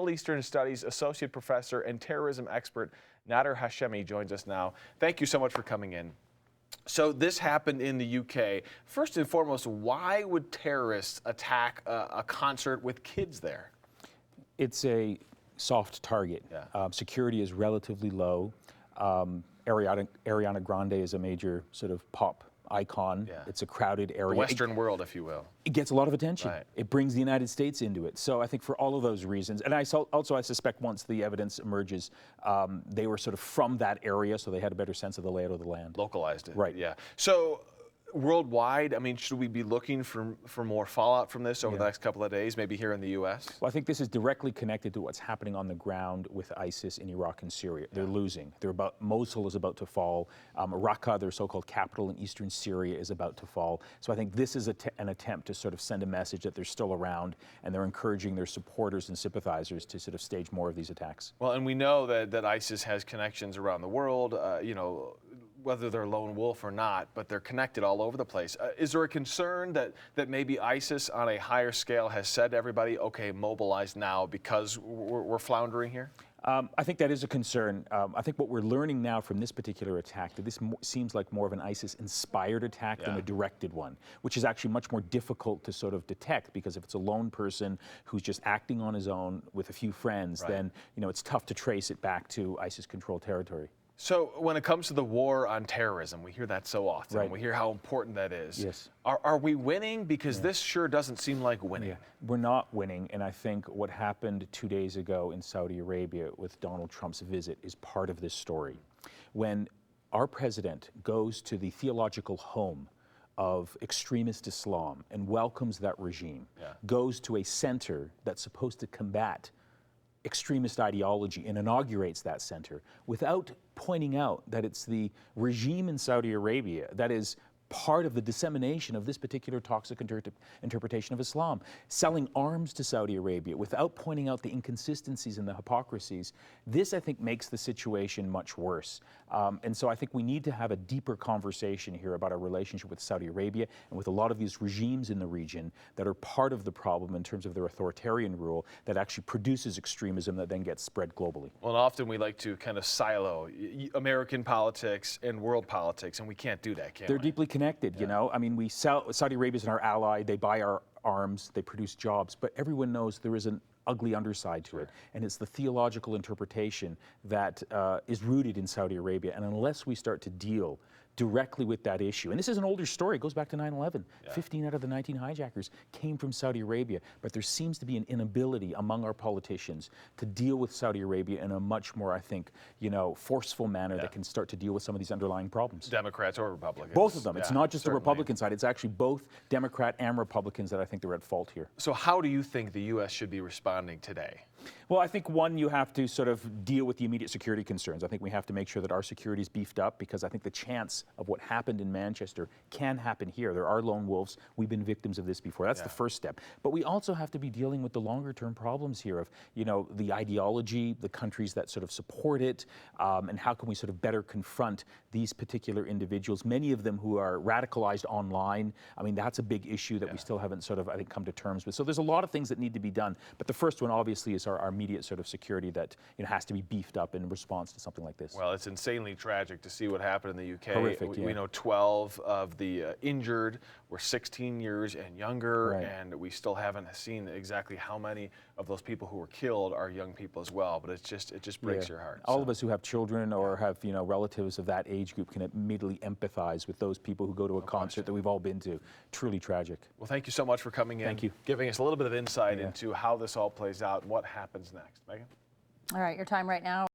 Middle Eastern Studies Associate Professor and terrorism expert Nader Hashemi joins us now. Thank you so much for coming in. So this happened in the UK. First and foremost, why would terrorists attack a concert with kids there? It's a soft target. Yeah. Security is relatively low. Ariana Grande is a major sort of pop icon. Yeah. It's a crowded area. The Western world, if you will. It gets a lot of attention. Right. It brings the United States into it. So I think for all of those reasons, and I suspect once the evidence emerges, they were sort of from that area, so they had a better sense of the layout of the land. Localized it. Right. Yeah. So worldwide, I mean, should we be looking for more fallout from this over the next couple of days, maybe here in the U.S.? Well, I think this is directly connected to what's happening on the ground with ISIS in Iraq and Syria. They're losing. Mosul is about to fall. Raqqa, their so-called capital in eastern Syria, is about to fall. So I think this is an attempt to sort of send a message that they're still around, and they're encouraging their supporters and sympathizers to sort of stage more of these attacks. Well, and we know that ISIS has connections around the world, you know, whether they're lone wolf or not, but they're connected all over the place. Is there a concern that maybe ISIS on a higher scale has said to everybody, okay, mobilize now because we're floundering here? I think that is a concern. I think what we're learning now from this particular attack, that this seems like more of an ISIS-inspired attack than a directed one, which is actually much more difficult to sort of detect, because if it's a lone person who's just acting on his own with a few friends, then it's tough to trace it back to ISIS-controlled territory. So when it comes to the war on terrorism, we hear that so often. Right. We hear how important that is. Yes. Are we winning? Because this sure doesn't seem like winning. Yeah. We're not winning, and I think what happened 2 days ago in Saudi Arabia with Donald Trump's visit is part of this story. When our president goes to the theological home of extremist Islam and welcomes that regime, goes to a center that's supposed to combat extremist ideology and inaugurates that center without pointing out that it's the regime in Saudi Arabia that is part of the dissemination of this particular toxic interpretation of Islam, selling arms to Saudi Arabia without pointing out the inconsistencies and the hypocrisies. This, I think, makes the situation much worse. And so I think we need to have a deeper conversation here about our relationship with Saudi Arabia and with a lot of these regimes in the region that are part of the problem in terms of their authoritarian rule that actually produces extremism that then gets spread globally. Well, and often we like to kind of silo American politics and world politics, and we can't do that, can we? They're deeply connected, you know. I mean, Saudi Arabia's our ally, they buy our arms, they produce jobs, but everyone knows there is an ugly underside to it, and it's the theological interpretation that is rooted in Saudi Arabia, and unless we start to deal directly with that issue, and this is an older story, it goes back to 9/11. 15 out of the 19 hijackers came from Saudi Arabia, but there seems to be an inability among our politicians to deal with Saudi Arabia in a much more, I think, forceful manner that can start to deal with some of these underlying problems. Democrats or Republicans? Both of them. It's not just the Republican side, it's actually both Democrat and Republicans that I think they're at fault here. So how do you think the U.S. should be responding today? Well, I think, one, you have to sort of deal with the immediate security concerns. I think we have to make sure that our security is beefed up, because I think the chance of what happened in Manchester can happen here. There are lone wolves. We've been victims of this before. That's the first step. But we also have to be dealing with the longer-term problems here of, the ideology, the countries that sort of support it, and how can we sort of better confront these particular individuals, many of them who are radicalized online. I mean, that's a big issue that we still haven't sort of, I think, come to terms with. So there's a lot of things that need to be done. But the first one, obviously, is our immediate sort of security that has to be beefed up in response to something like this. Well, it's insanely tragic to see what happened in the UK. Horrific, we know 12 of the injured were 16 years and younger, and we still haven't seen exactly how many of those people who were killed are young people as well. But it just breaks your heart. All of us who have children or have relatives of that age group can immediately empathize with those people who go to a concert that we've all been to. Truly tragic. Well, thank you so much for coming in. Thank you. Giving us a little bit of insight into how this all plays out and what happens next. Megan? All right, your time right now.